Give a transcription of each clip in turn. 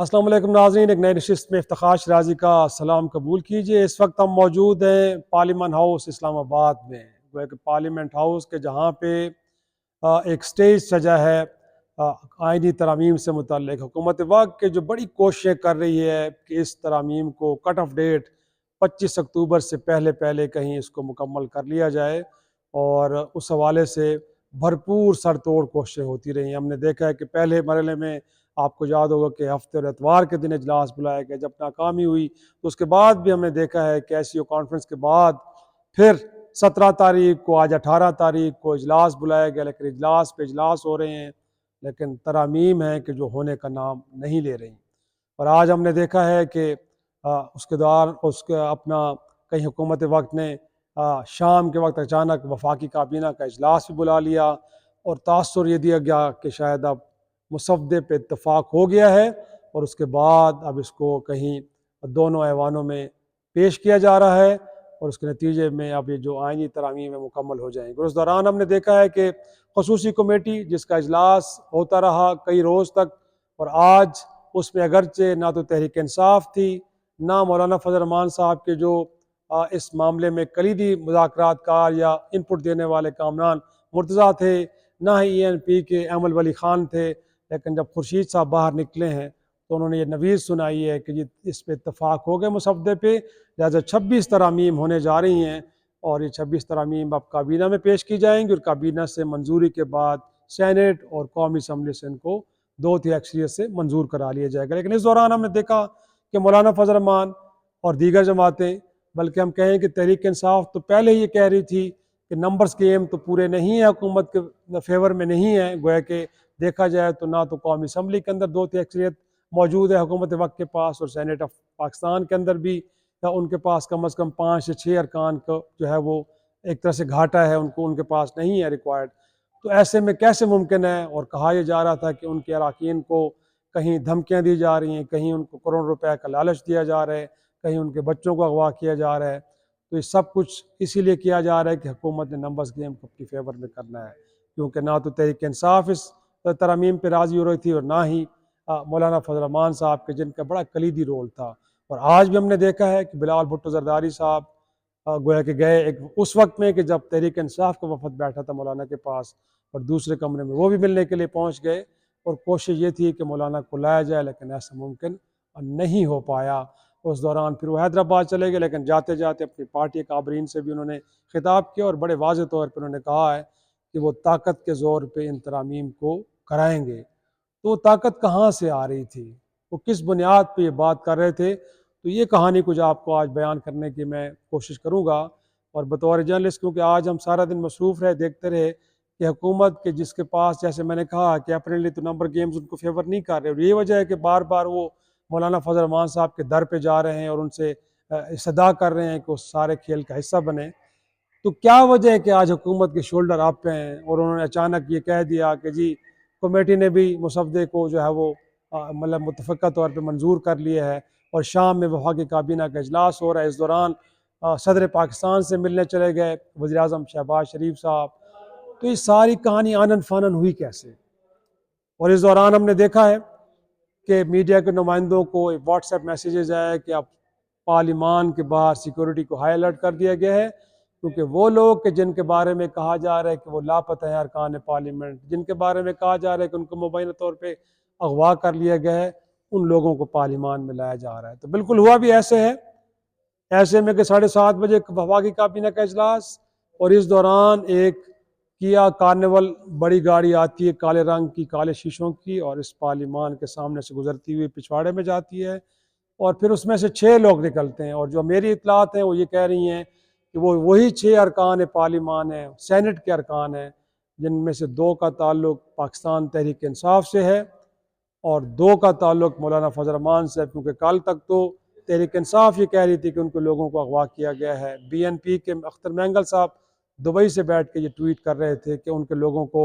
अस्सलाम वालेकुम नाज़रीन, एक नई नशिस्त में इफ्तिखार शराजी का सलाम कबूल कीजिए। इस वक्त हम मौजूद हैं पार्लियामेंट हाउस इस्लामाबाद में, गोया कि पार्लियामेंट हाउस के जहाँ पे एक स्टेज सजा है आइनी तरामीम से मुतल्लिक। हुकूमत वक्त के जो बड़ी कोशिशें कर रही है कि इस तरामीम को कट ऑफ डेट 25 अक्टूबर से पहले पहले कहीं इसको मुकम्मल कर लिया जाए, और उस हवाले से भरपूर सर तोड़ कोशिशें होती रही। हमने देखा है कि पहले मरहले में आपको याद होगा कि हफ्ते और एतवार के दिन इजलास बुलाया गया, जब नाकामी हुई तो उसके बाद भी हमने देखा है कि SCO कॉन्फ्रेंस के बाद फिर 17 तारीख को, आज 18 तारीख को इजलास बुलाया गया, लेकिन इजलास पे इजलास हो रहे हैं, लेकिन तरामीम है कि जो होने का नाम नहीं ले रही। और आज हमने देखा है कि उसके दौरान उसके अपना कहीं हुकूमत वक्त ने शाम के वक्त अचानक वफाकी काबीना का इजलास भी बुला लिया, और तासुर ये दिया गया कि शायद अब मुसवदे पे इत्तफाक हो गया है, और उसके बाद अब इसको कहीं दोनों ऐवानों में पेश किया जा रहा है, और उसके नतीजे में अब ये जो आइनी तरामीम है मुकम्मल हो जाएंगे। और उस दौरान हमने देखा है कि खसूसी कमेटी जिसका इजलास होता रहा कई रोज़ तक, और आज उसमें अगरचे ना तो तहरीक इंसाफ थी, ना मौलाना फजल रहमान साहब के जो इस मामले में कलीदी मुज़ाकरात कार या इनपुट देने वाले कामरान मुर्तज़ा थे, ना ही ENP के अमल वली खान थे। लेकिन जब खुर्शीद साहब बाहर निकले हैं तो उन्होंने ये नवीज़ सुनाई है कि इस पे इत्तफाक हो गए मुसवदे पे, लिहाजा 26 तरामीम होने जा रही हैं, और ये 26 तरामीम अब काबीना में पेश की जाएंगी, और काबीना से मंजूरी के बाद सेनेट और कौमी असम्बली से इनको 2/3 अक्सरियत से मंजूर करा लिया जाएगा। लेकिन इस दौरान हमने देखा कि मौलाना फजल रहमान और दीगर जमातें, बल्कि हम कहें कि तहरीक इंसाफ तो पहले ही ये कह रही थी कि नंबर्स के एम तो पूरे नहीं है, हुकूमत के फेवर में नहीं है। गोया कि देखा जाए तो ना तो कौमी असम्बली के अंदर 2/3 अक्सरियत मौजूद है हुकूमत वक्त के पास, और सेनेट ऑफ पाकिस्तान के अंदर भी या उनके पास कम अज़ कम 5 से 6 अरकान को जो है वो एक तरह से घाटा है, उनको उनके पास नहीं है रिक्वायर्ड। तो ऐसे में कैसे मुमकिन है, और कहा यह जा रहा था कि उनके अरकान को कहीं धमकियाँ दी जा रही हैं, कहीं उनको करोड़ रुपए का लालच दिया जा रहा है, कहीं उनके बच्चों को अगवा किया जा रहा है। तो ये सब कुछ इसीलिए किया जा रहा है कि हुकूमत ने नंबर्स गेम को अपनी फेवर में करना है, क्योंकि ना तो तहरीक इंसाफ इस तरमीम पर राज़ी हो रही थी, और ना ही मौलाना फजल रहमान साहब के, जिनका बड़ा कलीदी रोल था। और आज भी हमने देखा है कि बिलावल भुट्टो जरदारी साहब गोया के गए एक उस वक्त में कि जब तहरीक इंसाफ का वफद बैठा था मौलाना के पास, और दूसरे कमरे में वो भी मिलने के लिए पहुंच गए, और कोशिश ये थी कि मौलाना को लाया जाए, लेकिन ऐसा मुमकिन नहीं हो पाया। उस दौरान फिर वो हैदराबाद चले गए, लेकिन जाते जाते अपनी पार्टी काबरीन से भी उन्होंने खिताब किया, और बड़े वाज़ेह तौर पर उन्होंने कहा है कि वो ताकत के ज़ोर पर इन तरामीम को कराएंगे। तो वो ताकत कहाँ से आ रही थी, वो किस बुनियाद पर ये बात कर रहे थे, तो ये कहानी कुछ आपको आज बयान करने की मैं कोशिश करूँगा। और बतौर जर्नलिस्ट, क्योंकि आज हम सारा दिन मसरूफ़ रहे, देखते रहे कि हुकूमत के जिसके पास, जैसे मैंने कहा कि अपने तो नंबर गेम्स उनको फेवर नहीं कर रहे, और ये वजह है कि बार बार वो मौलाना फजल रहमान साहब के दर पे जा रहे हैं और उनसे सदा कर रहे हैं कि उस सारे खेल का हिस्सा बने। तो क्या वजह है कि आज हुकूमत के शोल्डर अप हैं, और उन्होंने अचानक ये कह दिया कि जी कमेटी ने भी मुसवदे को जो है वो मतलब मुतफ़क़ा तौर पर मंजूर कर लिया है, और शाम में वफाकी काबीना का इजलास हो रहा है। इस दौरान सदर पाकिस्तान से मिलने चले गए वज़ीर आज़म शहबाज शरीफ साहब। तो ये सारी कहानी आनन फानन हुई कैसे? और इस दौरान हमने देखा है कि मीडिया के नुमाइंदों को व्हाट्सएप मैसेजेस आए कि अब पार्लिमान के बाहर सिक्योरिटी को हाई अलर्ट कर दिया गया है, क्योंकि वो लोग कि जिनके बारे में कहा जा रहा है कि वो लापता है अरकान पार्लियामेंट, जिनके बारे में कहा जा रहा है कि उनको मुबैना तौर पे अगवा कर लिया गया है, उन लोगों को पार्लिमान में लाया जा रहा है। तो बिल्कुल हुआ भी ऐसे है, ऐसे में कि 7:30 बजे वफाकी काबीना का इजलास, और इस दौरान एक किया कार्निवल बड़ी गाड़ी आती है काले रंग की, काले शीशों की, और इस पार्लिमान के सामने से गुजरती हुई पिछवाड़े में जाती है, और फिर उसमें से 6 लोग निकलते हैं। और जो मेरी इतलात हैं वो ये कह रही हैं कि वो वही 6 अरकान पार्लिमान हैं, सेनेट के अरकान हैं, जिनमें से 2 का ताल्लुक पाकिस्तान तहरीक इंसाफ से है, और 2 का ताल्लुक मौलाना फजल रहमान से, क्योंकि कल तक तो तहरीक इंसाफ ये कह रही थी कि उनके लोगों को अगवा किया गया है। BNP के अख्तर मैंगल साहब दुबई से बैठ के ये ट्वीट कर रहे थे कि उनके लोगों को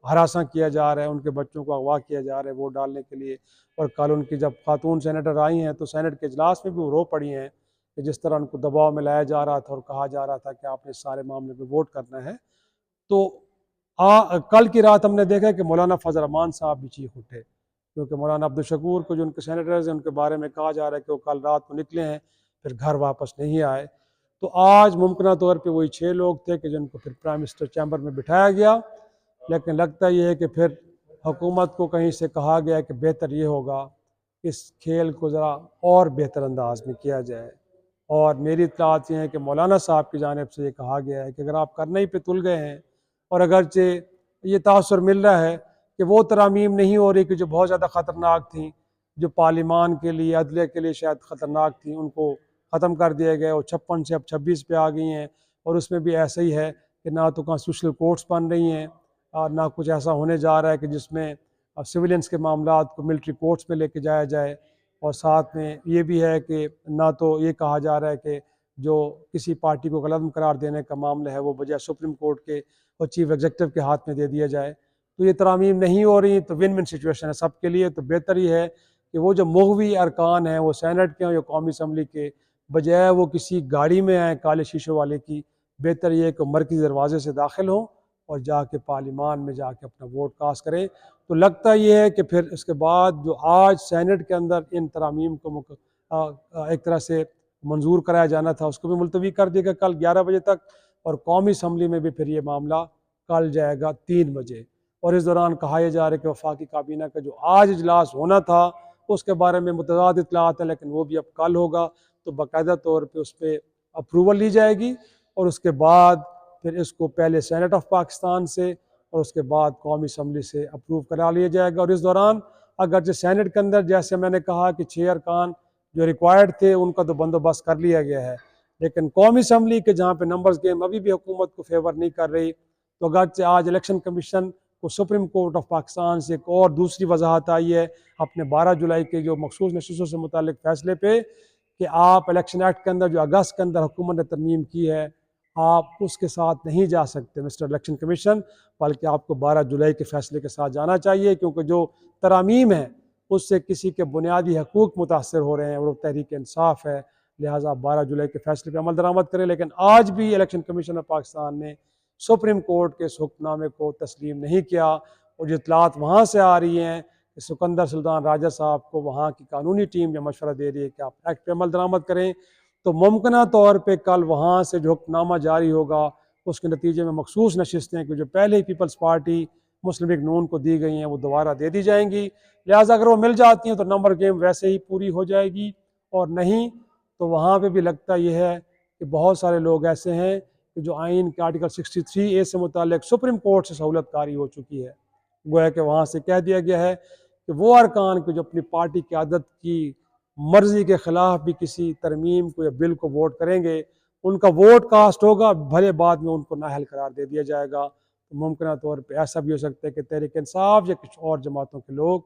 हरासा किया जा रहा है, उनके बच्चों को अगवा किया जा रहा है वोट डालने के लिए। और कल उनकी जब खातून सेनेटर आई हैं तो सेनेट के इजलास में भी वो रो पड़ी हैं कि जिस तरह उनको दबाव में लाया जा रहा था और कहा जा रहा था कि आपने इस सारे मामले में वोट करना है। तो कल की रात हमने देखा कि मौलाना फजल रहमान साहब भी चीख उठे, क्योंकि मौलाना अब्दुल शकूर को जो उनके सेनेटर्स हैं उनके बारे में कहा जा रहा है कि वो कल रात को निकले हैं, फिर घर वापस नहीं आए। तो आज मुमकिन तौर पे वही 6 लोग थे कि जिनको फिर प्राइम मिनिस्टर चैम्बर में बिठाया गया, लेकिन लगता ये है कि फिर हुकूमत को कहीं से कहा गया कि बेहतर ये होगा इस खेल को ज़रा और बेहतर अंदाज में किया जाए। और मेरी इत्तलात ये है कि मौलाना साहब की जानिब से ये कहा गया है कि अगर आप करने ही पे तुल गए हैं, और अगरचे ये तासुर मिल रहा है कि वो तरामीम नहीं हो रही कि जो बहुत ज़्यादा ख़तरनाक थी, जो पार्लिमान के लिए अदलिया के लिए शायद ख़तरनाक थी, उनको ख़त्म कर दिया गया और 56 से अब 26 पे आ गई हैं। और उसमें भी ऐसा ही है कि ना तो कॉन्स्टिट्यूशनल कोर्ट्स बन रही हैं और ना कुछ ऐसा होने जा रहा है कि जिसमें सिविलियंस के मामलात को मिलिट्री कोर्ट्स में लेके जाया जाए। और साथ में ये भी है कि ना तो ये कहा जा रहा है कि जो किसी पार्टी को गलत करार देने का मामला है वो बजाय सुप्रीम कोर्ट के और चीफ एग्जीक्यूटिव के हाथ में दे दिया जाए। तो ये तरामीम नहीं हो रही, तो विन विन सिचुएशन है सबके लिए। तो बेहतर ये है कि वो जो मुग़वी अरकान हैं वो सैनेट के हों या कौमी असम्बली के, बजाय वो किसी गाड़ी में आएँ काले शीशों वाले की, बेहतर ये है कि मरकज़ी दरवाजे से दाखिल हों और जाके पार्लिमान में जाके अपना वोट कास्ट करें। तो लगता ये है कि फिर इसके बाद जो आज सैनेट के अंदर इन तरामीम को एक तरह से मंजूर कराया जाना था उसको भी मुलतवी कर दिया कल 11 बजे तक, और कौमी असम्बली में भी फिर ये मामला कल जाएगा 3 बजे। और इस दौरान कहा यह जा रहा है कि वफाकी काबीना का जो आज इजलास होना था उसके बारे में मुतज़ाद इत्तलात है, लेकिन वो भी अब कल होगा। तो बाकायदा तौर पर उस पर अप्रूवल ली जाएगी और उसके बाद फिर इसको पहले सेनेट ऑफ पाकिस्तान से और उसके बाद कौमी असम्बली से अप्रूव करा लिया जाएगा। और इस दौरान अगरचे सेनेट के अंदर जैसे मैंने कहा कि 6 अरकान जो रिक्वायर्ड थे उनका तो बंदोबस्त कर लिया गया है, लेकिन कौमी असम्बली के जहाँ पे नंबर्स गेम अभी भी हुकूमत को फेवर नहीं कर रही, तो अगरचे आज इलेक्शन कमीशन को सुप्रीम कोर्ट ऑफ पाकिस्तान से एक और दूसरी वजाहत आई है अपने 12 जुलाई के जो मखसूस नशिस्तों से मुतालिक फैसले पे कि आप इलेक्शन एक्ट के अंदर जो अगस्त के अंदर हुकूमत ने तरमीम की है आप उसके साथ नहीं जा सकते मिस्टर इलेक्शन कमीशन, बल्कि आपको 12 जुलाई के फैसले के साथ जाना चाहिए, क्योंकि जो तरामीम है उससे किसी के बुनियादी हकूक़ मुतासर हो रहे हैं और तहरीक इंसाफ है। लिहाजा 12 जुलाई के फैसले पर अमल दरामद करें। लेकिन आज भी इलेक्शन कमीशन ऑफ पाकिस्तान ने सुप्रीम कोर्ट के इस हुक्मनामे को तस्लीम नहीं किया, और जो इतलात वहाँ से आ रही हैं कि सिकंदर सुल्तान राजा साहब को वहाँ की कानूनी टीम यह मशवरा दे रही है कि आप एक्ट पर अमल दरामद करें। तो मुमकिन तौर पर कल वहाँ से जो हुक्मनामा जारी होगा उसके नतीजे में मखसूस नशिस्तें कि जो पहले ही पीपल्स पार्टी मुस्लिम लीग नून को दी गई हैं वो दोबारा दे दी जाएंगी। लिहाजा अगर वो मिल जाती हैं तो नंबर गेम वैसे ही पूरी हो जाएगी, और नहीं तो वहाँ पे भी लगता यह है कि बहुत सारे लोग ऐसे हैं कि जो आइन के आर्टिकल 63A से मुतालिक सुप्रीम कोर्ट से सहूलतकारी हो चुकी है, गोया कि वहाँ से कह दिया गया है कि वो अरकान को जो अपनी पार्टी की आदत की मर्जी के ख़िलाफ़ भी किसी तरमीम को या बिल को वोट करेंगे, उनका वोट कास्ट होगा, भले बाद में उनको नाअहल करार दे दिया जाएगा। तो मुमकिन तौर पर ऐसा भी हो सकता है कि तहरीक इंसाफ या कुछ और जमातों के लोग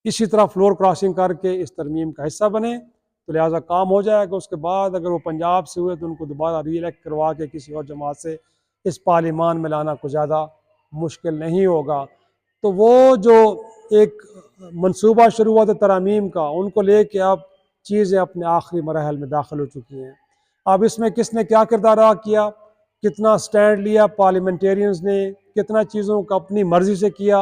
इसी तरह फ्लोर क्रॉसिंग करके इस तरमीम का हिस्सा बने, तो लिहाजा काम हो जाएगा। उसके बाद अगर वो पंजाब से हुए तो उनको दोबारा री इलेक्ट करवा के किसी और जमात से इस पार्लिमान में लाना कुछ ज़्यादा मुश्किल नहीं होगा। तो वो जो एक मनसूबा शुरू हुआ था तरामीम का, उनको ले कर अब चीज़ें अपने आखिरी मरहल में दाखिल हो चुकी हैं। अब इसमें किसने क्या किरदार अदा किया, कितना स्टैंड लिया पार्लियामेंटेरियंस ने, कितना चीज़ों का अपनी मर्ज़ी से किया,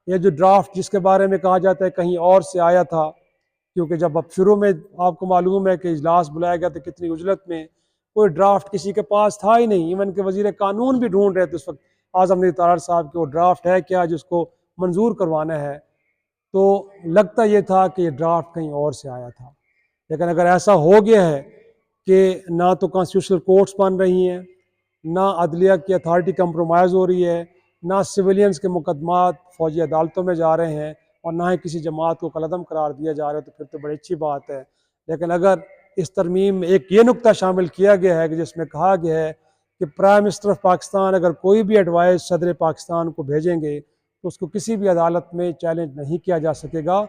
ये जो ड्राफ्ट जिसके बारे में कहा जाता है कहीं और से आया था, क्योंकि जब अब शुरू में आपको मालूम है कि इजलास बुलाया गया था कितनी उजलत में, कोई ड्राफ्ट किसी के पास था ही नहीं। इवन के वज़ीर कानून भी ढूंढ रहे थे उस वक्त आज़म नज़ीर तारड़ साहब के वो ड्राफ्ट है क्या जिसको मंजूर करवाना है। तो लगता ये था कि ये ड्राफ्ट कहीं और से आया था। लेकिन अगर ऐसा हो गया है कि ना तो कॉन्स्टिट्यूशनल कोर्ट्स बन रही हैं, ना अदलिया की अथॉरिटी कंप्रोमाइज़ हो रही है, ना सिविलियंस के मुकदमात फ़ौजी अदालतों में जा रहे हैं, और ना ही किसी जमात को कलअदम करार दिया जा रहा है, तो फिर तो बड़ी अच्छी बात है। लेकिन अगर इस तरमीम में एक ये नुक्ता शामिल किया गया है कि जिसमें कहा गया है कि प्राइम मिनिस्टर ऑफ पाकिस्तान अगर कोई भी एडवाइस सदर पाकिस्तान को भेजेंगे तो उसको किसी भी अदालत में चैलेंज नहीं किया जा सकेगा,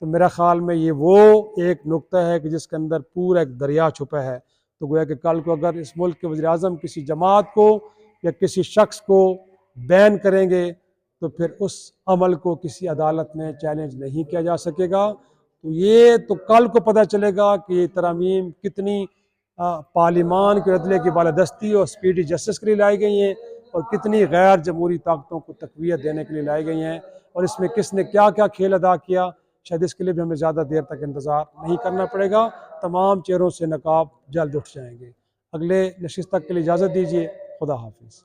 तो मेरा ख़्याल में ये वो एक नुक्ता है कि जिसके अंदर पूरा एक दरिया छुपा है। तो गोया कि कल को अगर इस मुल्क के वज़ीर आज़म किसी जमात को या किसी शख्स को बैन करेंगे तो फिर उस अमल को किसी अदालत में चैलेंज नहीं किया जा सकेगा। तो ये तो कल को पता चलेगा कि ये तरामीम कितनी पार्लिमान के अदले की बालादस्ती और स्पीडी जस्टिस के लिए लाई गई हैं और कितनी गैर जमहूरी ताकतों को तक़वियत देने के लिए लाई गई हैं। और इसमें किसने क्या क्या खेल अदा किया, शायद इसके लिए भी हमें ज़्यादा देर तक इंतज़ार नहीं करना पड़ेगा। तमाम चेहरों से नकाब जल्द उठ जाएंगे। अगले नशिस्त तक के लिए इजाज़त दीजिए। खुदा हाफिज़।